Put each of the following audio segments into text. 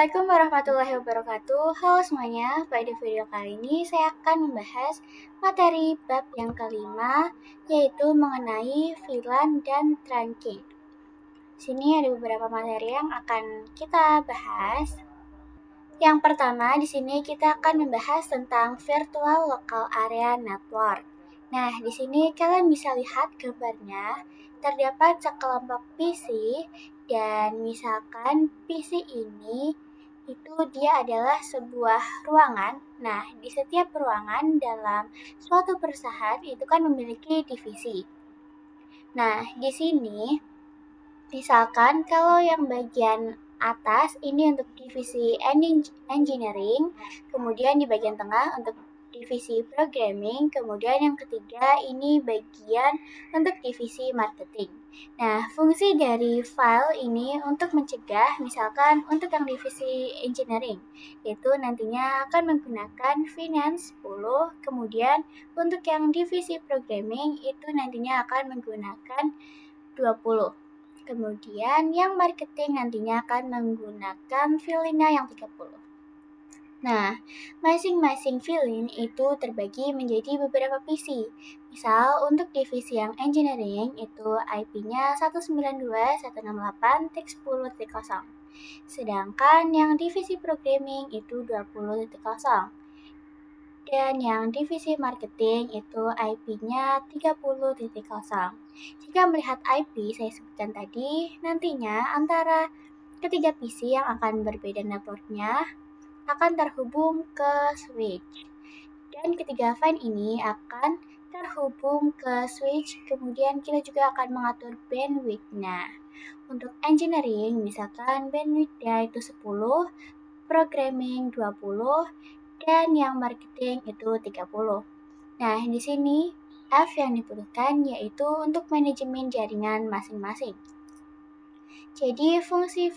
Assalamualaikum warahmatullahi wabarakatuh. Halo semuanya, pada video kali ini saya akan membahas materi bab yang kelima, yaitu mengenai VLAN dan trunking. Sini ada beberapa materi yang akan kita bahas. Yang pertama, di sini kita akan membahas tentang Virtual Local Area Network. Nah, di sini kalian bisa lihat gambarnya, terdapat sekelompok PC, dan misalkan PC ini itu dia adalah sebuah ruangan. Nah, di setiap ruangan dalam suatu perusahaan itu kan memiliki divisi. Nah, di sini misalkan kalau yang bagian atas ini untuk divisi engineering, kemudian di bagian tengah untuk divisi programming, kemudian yang ketiga ini bagian untuk divisi marketing. Nah, fungsi dari file ini untuk mencegah, misalkan untuk yang divisi engineering, itu nantinya akan menggunakan finance 10, kemudian untuk yang divisi programming itu nantinya akan menggunakan 20. Kemudian yang marketing nantinya akan menggunakan filenya yang 30. Nah, masing-masing filin itu terbagi menjadi beberapa PC. Misal untuk divisi yang engineering itu IP-nya 192.168.10.0. Sedangkan yang divisi programming itu 20.0. Dan yang divisi marketing itu IP-nya 30.0. Jika melihat IP saya sebutkan tadi, nantinya antara ketiga PC yang akan berbeda networknya akan terhubung ke switch. Dan ketiga fan ini akan terhubung ke switch, kemudian kita juga akan mengatur bandwidth-nya. Untuk engineering, misalkan bandwidth-nya itu 10, programming 20, dan yang marketing itu 30. Nah, di sini F yang dibutuhkan yaitu untuk manajemen jaringan masing-masing. Jadi fungsi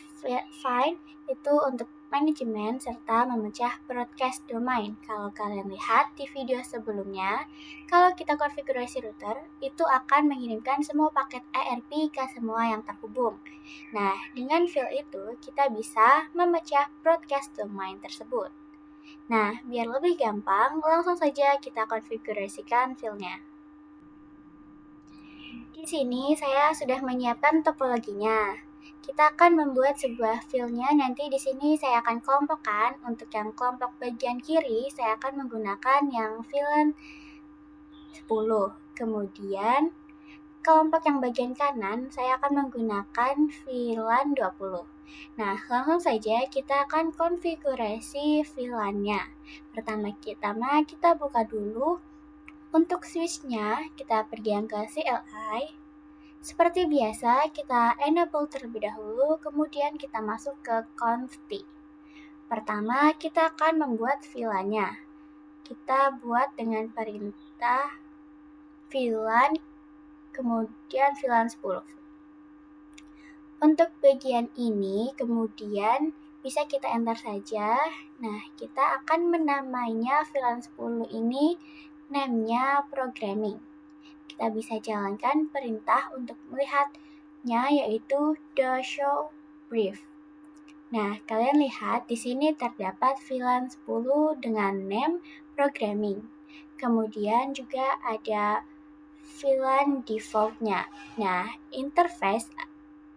find itu untuk manajemen serta memecah broadcast domain. Kalau kalian lihat di video sebelumnya, kalau kita konfigurasi router, itu akan mengirimkan semua paket ARP ke semua yang terhubung. Nah, dengan field itu kita bisa memecah broadcast domain tersebut. Nah, biar lebih gampang, langsung saja kita konfigurasikan filenya. Di sini saya sudah menyiapkan topologinya. Kita akan membuat sebuah filenya, nanti di sini saya akan kelompokkan. Untuk yang kelompok bagian kiri, saya akan menggunakan yang VLAN 10. Kemudian, kelompok yang bagian kanan, saya akan menggunakan VLAN 20. Nah, langsung saja kita akan konfigurasi VLAN-nya. Pertama kita buka dulu. Untuk switch-nya, kita pergi yang ke CLI. Seperti biasa, kita enable terlebih dahulu, kemudian kita masuk ke conft. Pertama, kita akan membuat VLAN-nya. Kita buat dengan perintah VLAN, kemudian VLAN 10. Untuk bagian ini, kemudian bisa kita enter saja. Nah, kita akan menamainya VLAN 10 ini, name-nya programming. Kita bisa jalankan perintah untuk melihatnya, yaitu show brief. Nah, kalian lihat di sini terdapat VLAN 10 dengan name programming. Kemudian juga ada VLAN default-nya. Nah, interface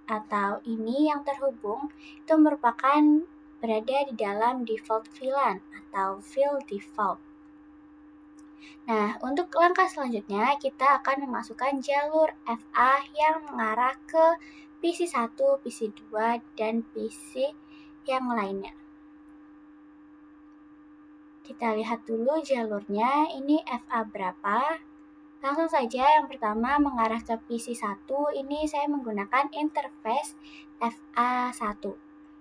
atau ini yang terhubung itu merupakan berada di dalam default VLAN atau field default. Nah, untuk langkah selanjutnya kita akan memasukkan jalur FA yang mengarah ke PC1, PC2, dan PC yang lainnya. Kita lihat dulu jalurnya, ini FA berapa. Langsung saja yang pertama mengarah ke PC1, ini saya menggunakan interface FA1.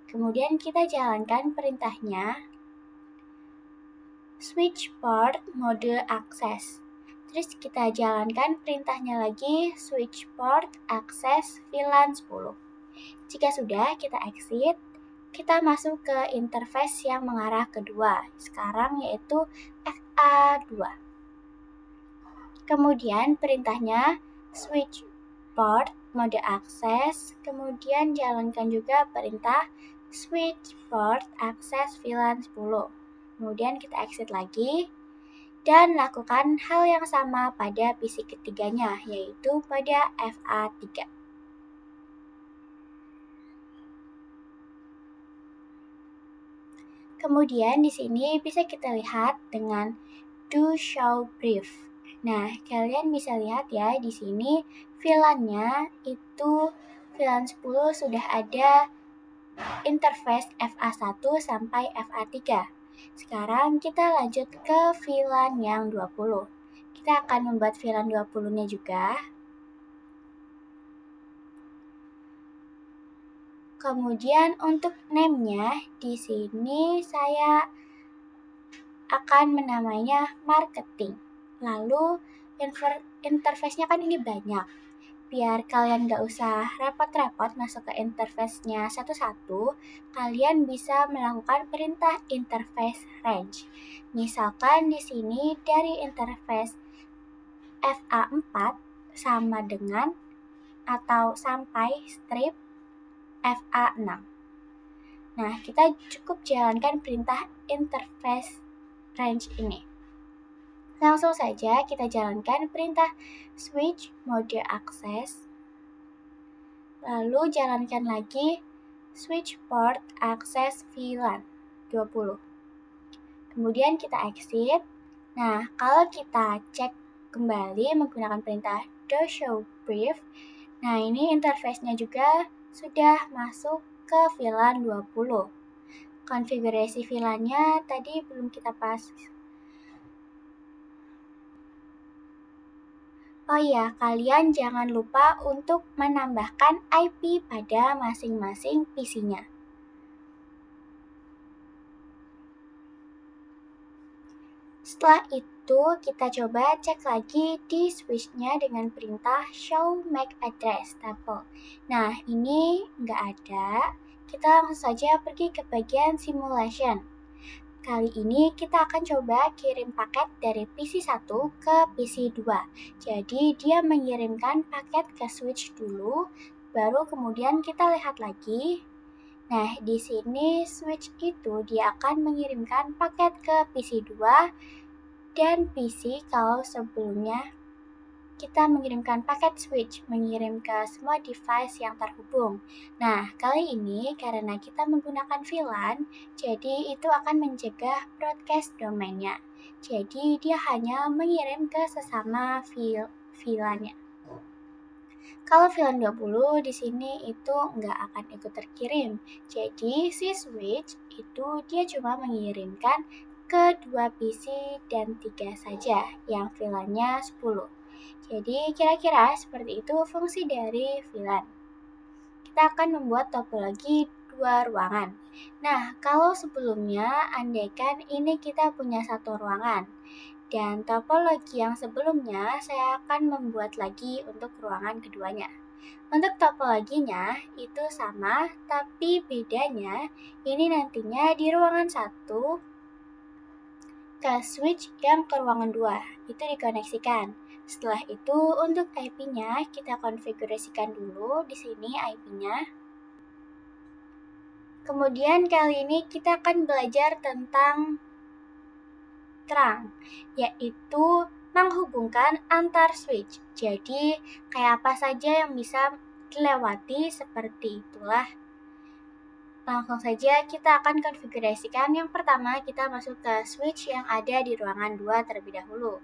Kemudian kita jalankan perintahnya, switch port mode access. Terus kita jalankan perintahnya lagi, switch port access VLAN 10. Jika sudah, kita exit. Kita masuk ke interface yang mengarah kedua, sekarang yaitu FA2. Kemudian perintahnya switch port mode access, kemudian jalankan juga perintah switch port akses VLAN 10. Kemudian kita exit lagi dan lakukan hal yang sama pada PC ketiganya, yaitu pada FA3. Kemudian di sini bisa kita lihat dengan do show brief. Nah, kalian bisa lihat ya di sini VLAN-nya itu VLAN 10 sudah ada interface FA1 sampai FA3. Sekarang kita lanjut ke VLAN yang 20. Kita akan membuat VLAN 20-nya juga. Kemudian untuk name-nya di sini saya akan menamainya marketing. Lalu interface-nya kan ini banyak. Biar kalian gak usah repot-repot masuk ke interface-nya satu-satu, kalian bisa melakukan perintah interface range. Misalkan di sini dari interface FA4 sama dengan atau sampai strip FA6. Nah, kita cukup jalankan perintah interface range ini. Langsung saja kita jalankan perintah switch mode access. Lalu jalankan lagi switch port access VLAN 20. Kemudian kita exit. Nah, kalau kita cek kembali menggunakan perintah do show brief, nah ini interface-nya juga sudah masuk ke VLAN 20. Konfigurasi VLAN-nya tadi belum kita pasang. Oh iya, kalian jangan lupa untuk menambahkan IP pada masing-masing PC-nya. Setelah itu, kita coba cek lagi di switch-nya dengan perintah show MAC address tuple. Nah, ini nggak ada. Kita langsung saja pergi ke bagian simulation. Kali ini kita akan coba kirim paket dari PC1 ke PC2. Jadi dia mengirimkan paket ke switch dulu, baru kemudian kita lihat lagi. Nah, di sini switch itu dia akan mengirimkan paket ke PC2 dan PC kalau sebelumnya kita mengirimkan paket switch, mengirim ke semua device yang terhubung. Nah, kali ini karena kita menggunakan VLAN, jadi itu akan mencegah broadcast domainnya. Jadi dia hanya mengirim ke sesama VLAN-nya. Kalau VLAN 20 di sini itu nggak akan ikut terkirim. Jadi si switch itu dia cuma mengirimkan ke 2 PC dan 3 saja yang VLAN-nya 10. Jadi kira-kira seperti itu fungsi dari VLAN. Kita akan membuat topologi 2 ruangan. Nah, kalau sebelumnya andaikan ini kita punya satu ruangan. Dan topologi yang sebelumnya saya akan membuat lagi untuk ruangan keduanya. Untuk topologinya itu sama, tapi bedanya ini nantinya di ruangan 1 ke switch yang ke ruangan 2 itu dikoneksikan. Setelah itu untuk IP-nya kita konfigurasikan dulu di sini IP-nya. Kemudian kali ini kita akan belajar tentang trunk, yaitu menghubungkan antar switch. Jadi kayak apa saja yang bisa dilewati seperti itulah. Langsung saja kita akan konfigurasikan. Yang pertama kita masuk ke switch yang ada di ruangan 2 terlebih dahulu.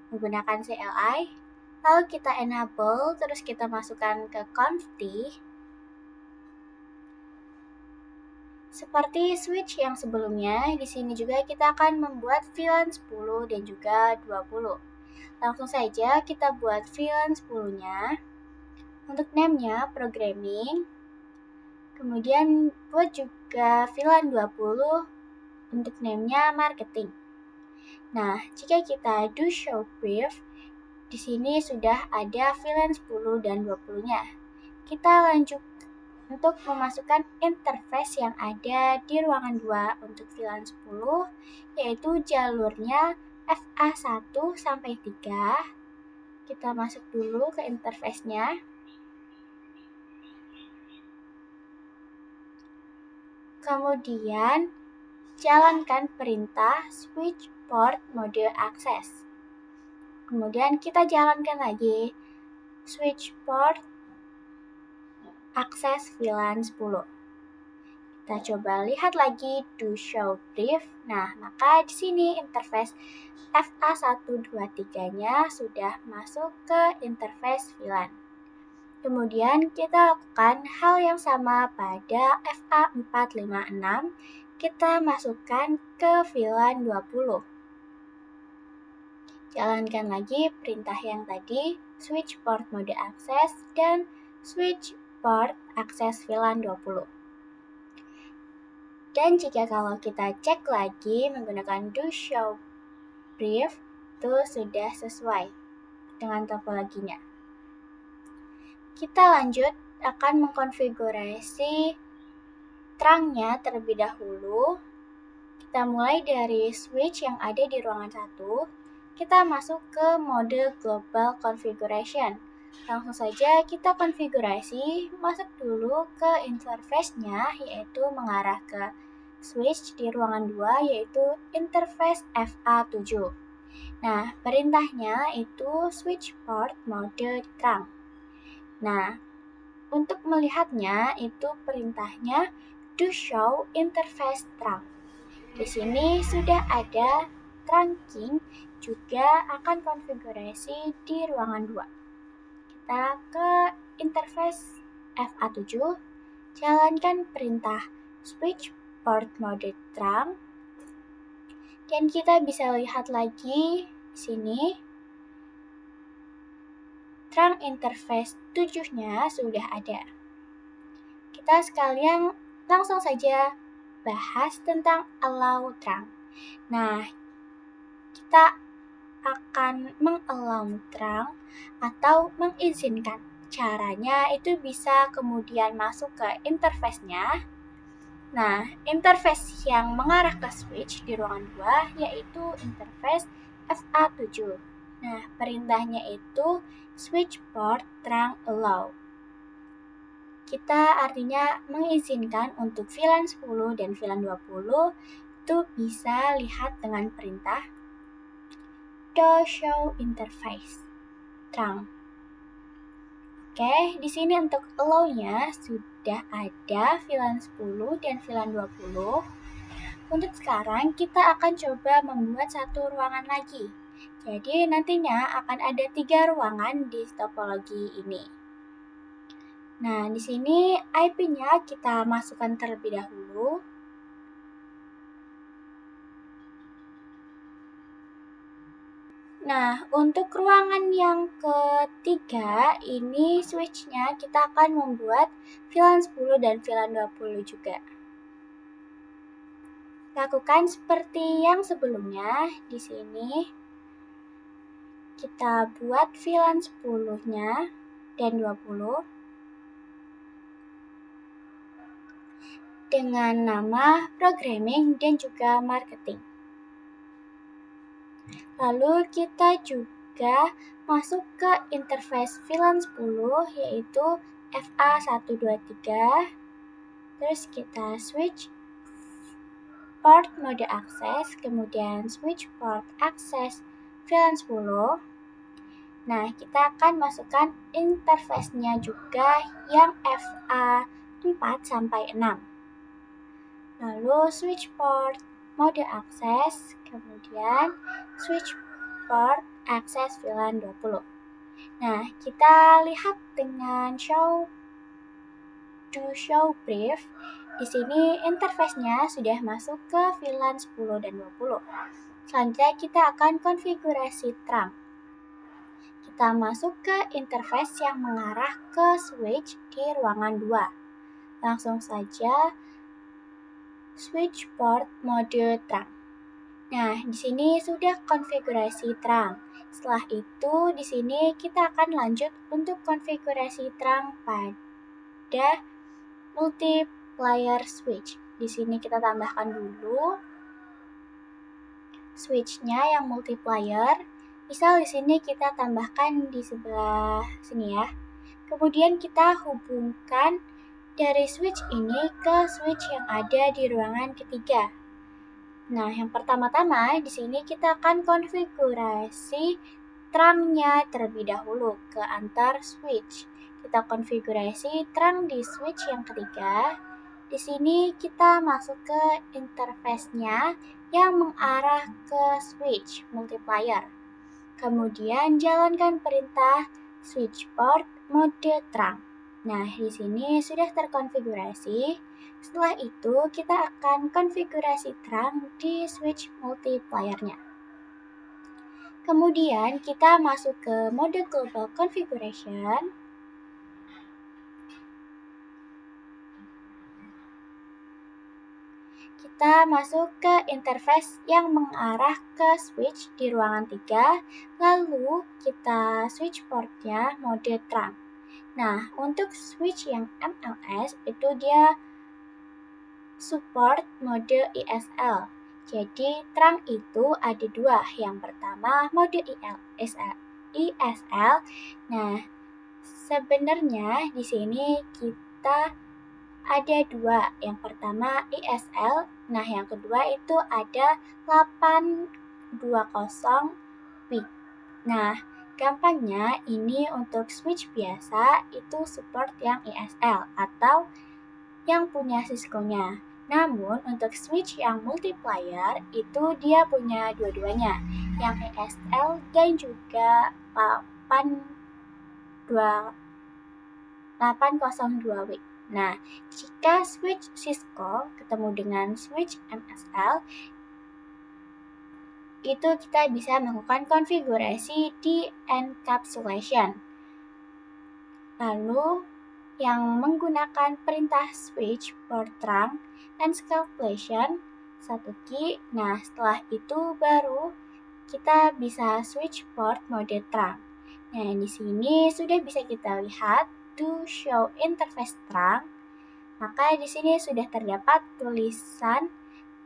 Menggunakan CLI, lalu kita enable, terus kita masukkan ke conft. Seperti switch yang sebelumnya, di sini juga kita akan membuat VLAN 10 dan juga 20. Langsung saja kita buat VLAN 10-nya. Untuk name-nya programming. Kemudian buat juga VLAN 20 untuk name-nya marketing. Nah, jika kita do show brief, di sini sudah ada VLAN 10 dan 20-nya. Kita lanjut untuk memasukkan interface yang ada di ruangan 2 untuk VLAN 10, yaitu jalurnya FA1 sampai 3. Kita masuk dulu ke interface-nya. Kemudian, jalankan perintah switch port mode access. Kemudian kita jalankan lagi switch port access VLAN 10. Kita coba lihat lagi do show brief. Nah, maka di sini interface FA123-nya sudah masuk ke interface VLAN. Kemudian kita lakukan hal yang sama pada FA456. Kita masukkan ke VLAN 20. Jalankan lagi perintah yang tadi, switch port mode access dan switch port access VLAN 20. Dan jika kalau kita cek lagi menggunakan do show brief, itu sudah sesuai dengan topologinya. Kita lanjut akan mengkonfigurasi terangnya terlebih dahulu. Kita mulai dari switch yang ada di ruangan 1. Kita masuk ke mode global configuration. Langsung saja kita konfigurasi, masuk dulu ke interface-nya, yaitu mengarah ke switch di ruangan 2, yaitu interface FA7. Nah, perintahnya itu switch port mode terang. Nah, untuk melihatnya itu perintahnya do show interface terang. Di sini sudah ada trunking, juga akan konfigurasi di ruangan 2. Kita ke interface FA7, jalankan perintah switch port mode terang, dan kita bisa lihat lagi di sini terang interface 7-nya sudah ada. Kita sekalian langsung saja bahas tentang allow terang. Nah, kita akan mengallow terang atau mengizinkan. Caranya itu bisa kemudian masuk ke interface-nya. Nah, interface yang mengarah ke switch di ruangan 2 yaitu interface FA7. Nah, perintahnya itu switch port terang allow. Kita artinya mengizinkan untuk VLAN 10 dan VLAN 20 itu bisa lihat dengan perintah do show interface terang. Oke, di sini untuk allow-nya sudah ada VLAN 10 dan VLAN 20. Untuk sekarang kita akan coba membuat satu ruangan lagi. Jadi nantinya akan ada 3 ruangan di topologi ini. Nah, di sini IP-nya kita masukkan terlebih dahulu. Nah, untuk ruangan yang ketiga, ini switch-nya kita akan membuat VLAN 10 dan VLAN 20 juga. Lakukan seperti yang sebelumnya. Di sini kita buat VLAN 10-nya dan 20 dengan nama programming dan juga marketing. Lalu kita juga masuk ke interface VLAN 10 yaitu FA123. Terus kita switch port mode access, kemudian switch port access VLAN 10. Nah, kita akan masukkan interface-nya juga yang FA4 sampai 6. Lalu switch port mode access, kemudian switch port access VLAN 20. Nah, kita lihat dengan do show brief. Di sini interface-nya sudah masuk ke VLAN 10 dan 20. Selanjutnya kita akan konfigurasi terang. Kita masuk ke interface yang mengarah ke switch di ruangan 2. Langsung saja switch port mode terang. Nah, di sini sudah konfigurasi terang. Setelah itu, di sini kita akan lanjut untuk konfigurasi terang pada multiplayer switch. Di sini kita tambahkan dulu switch-nya yang multiplayer. Misal di sini kita tambahkan di sebelah sini ya. Kemudian kita hubungkan dari switch ini ke switch yang ada di ruangan ketiga. Nah, yang pertama-tama di sini kita akan konfigurasi terangnya terlebih dahulu ke antar switch. Kita konfigurasi terang di switch yang ketiga. Di sini kita masuk ke interface-nya yang mengarah ke switch multiplier. Kemudian jalankan perintah switch port mode terang. Nah, di sini sudah terkonfigurasi. Setelah itu, kita akan konfigurasi terang di switch multiplier-nya. Kemudian, kita masuk ke mode global configuration. Kita masuk ke interface yang mengarah ke switch di ruangan 3, lalu kita switch portnya mode terang. Nah, untuk switch yang MLS itu dia support mode ISL. Jadi, terang itu ada dua. Yang pertama mode ISL. Nah, sebenarnya di sini kita ada dua. Yang pertama ISL, nah yang kedua itu ada 820 peak. Nah, gampangnya ini untuk switch biasa itu support yang ISL atau yang punya Cisco-nya. Namun untuk switch yang multiplier itu dia punya dua-duanya, yang ISL dan juga 802W. Nah, jika switch Cisco ketemu dengan switch MSL, itu kita bisa melakukan konfigurasi di encapsulation. Lalu, yang menggunakan perintah switch port terang encapsulation 1 key. Nah, setelah itu baru kita bisa switch port mode terang. Nah, di sini sudah bisa kita lihat to show interface terang. Maka di sini sudah terdapat tulisan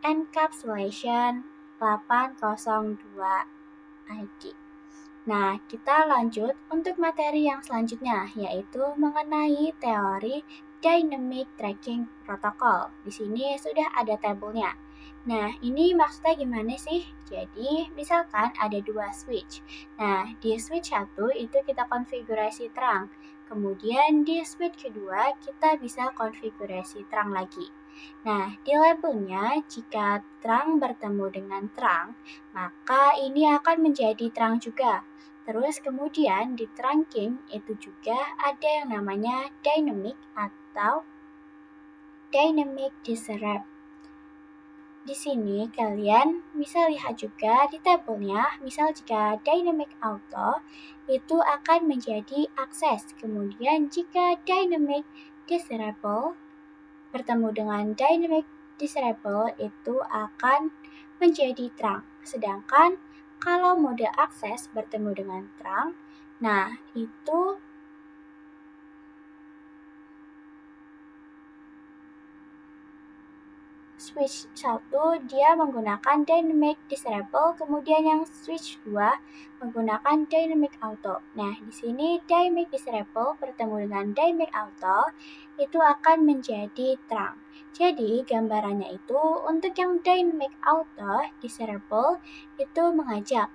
encapsulation 802 ID. Nah, kita lanjut untuk materi yang selanjutnya, yaitu mengenai teori Dynamic Tracking Protocol. Di sini sudah ada tabelnya. Nah, ini maksudnya gimana sih? Jadi, misalkan ada dua switch. Nah, di switch 1 itu kita konfigurasi terang. Kemudian di switch kedua kita bisa konfigurasi terang lagi. Nah, di labelnya jika terang bertemu dengan terang, maka ini akan menjadi terang juga. Terus kemudian di trunking itu juga ada yang namanya dynamic atau dynamic disrupt. Di sini kalian bisa lihat juga di tabelnya, misal jika dynamic auto itu akan menjadi akses. Kemudian jika dynamic disable bertemu dengan dynamic disable itu akan menjadi terang. Sedangkan kalau mode akses bertemu dengan terang, nah itu switch 1 dia menggunakan dynamic disable, kemudian yang switch 2 menggunakan dynamic auto. Nah, di sini dynamic disable bertemu dengan dynamic auto itu akan menjadi terang. Jadi, gambarannya itu untuk yang dynamic auto disable itu mengajak.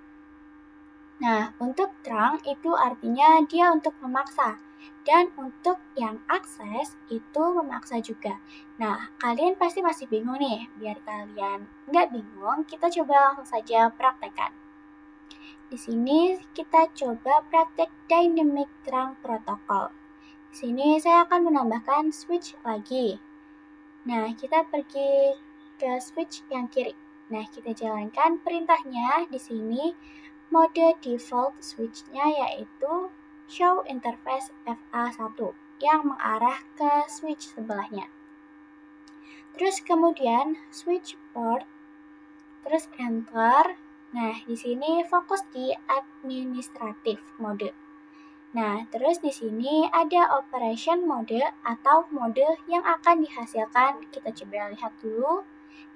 Nah, untuk terang itu artinya dia untuk memaksa. Dan untuk yang akses itu memaksa juga. Nah, kalian pasti masih bingung nih. Biar kalian nggak bingung, kita coba langsung saja praktekkan. Di sini kita coba praktek dynamic terang protokol. Di sini saya akan menambahkan switch lagi. Nah, kita pergi ke switch yang kiri. Nah, kita jalankan perintahnya di sini. Mode default switch-nya yaitu show interface FA1 yang mengarah ke switch sebelahnya. Terus kemudian switch port, terus enter. Nah, di sini fokus di administratif mode. Nah, terus di sini ada operation mode atau mode yang akan dihasilkan. Kita coba lihat dulu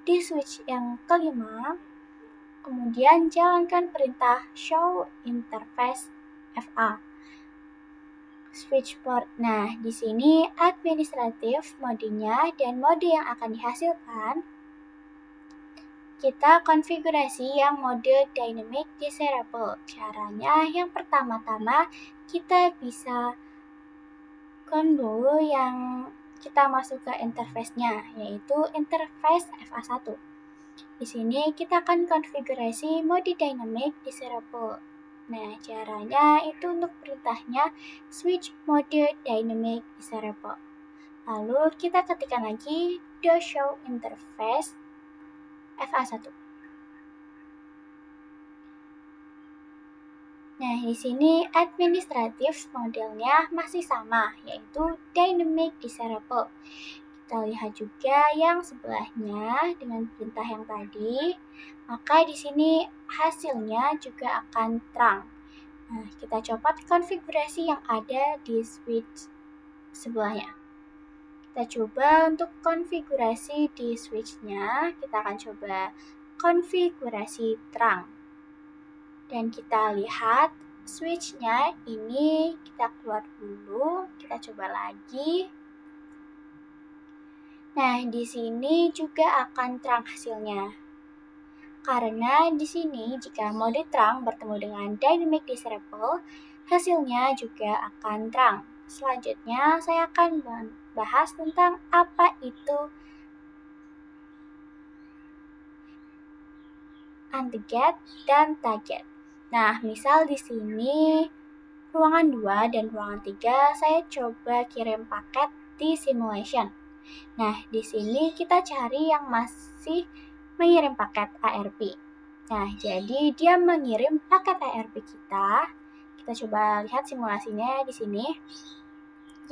di switch yang kelima. Kemudian jalankan perintah show interface FA. switchboard. Nah, di sini administratif modenya dan mode yang akan dihasilkan kita konfigurasi yang mode dynamic desirable. Caranya yang pertama-tama kita bisa dulu yang kita masuk ke interface-nya, yaitu interface FA1. Di sini kita akan konfigurasi mode dynamic desirable. Nah, caranya itu untuk perintahnya switch mode dynamic desirable. Lalu kita ketikkan lagi show interface FA1. Nah, di sini administratif modelnya masih sama, yaitu dynamic desirable. Kita lihat juga yang sebelahnya dengan perintah yang tadi, maka di sini hasilnya juga akan terang. Nah, kita copot konfigurasi yang ada di switch sebelahnya. Kita coba untuk konfigurasi di switch-nya, kita akan coba konfigurasi terang. Dan kita lihat switch-nya ini kita keluar dulu, kita coba lagi. Nah, di sini juga akan terang hasilnya. Karena di sini jika mode terang bertemu dengan dynamic desirable, hasilnya juga akan terang. Selanjutnya saya akan bahas tentang apa itu anti-get dan target. Nah, misal di sini ruangan 2 dan ruangan 3 saya coba kirim paket di simulation. Nah, di sini kita cari yang masih mengirim paket ARP. Nah, jadi dia mengirim paket ARP kita. Kita coba lihat simulasinya di sini.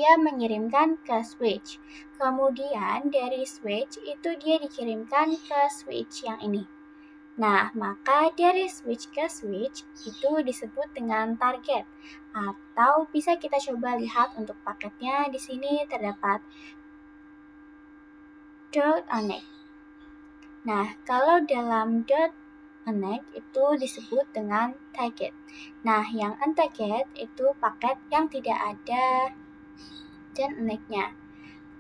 Dia mengirimkan ke switch. Kemudian dari switch itu dia dikirimkan ke switch yang ini. Nah, maka dari switch ke switch itu disebut dengan target. Atau bisa kita coba lihat untuk paketnya di sini terdapat .connect. Nah, kalau dalam .connect itu disebut dengan target. Nah, yang untarget itu paket yang tidak ada .connect-nya.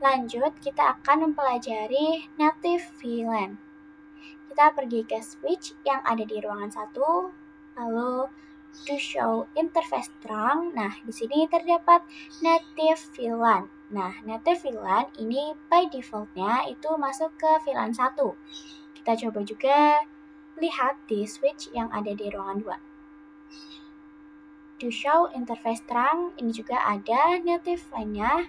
Lanjut, kita akan mempelajari native VLAN. Kita pergi ke switch yang ada di ruangan 1, lalu show interface terang. Nah, di sini terdapat native VLAN. Nah, native VLAN ini by defaultnya itu masuk ke VLAN 1. Kita coba juga lihat di switch yang ada di ruangan 2. Show interface terang, ini juga ada native VLAN-nya.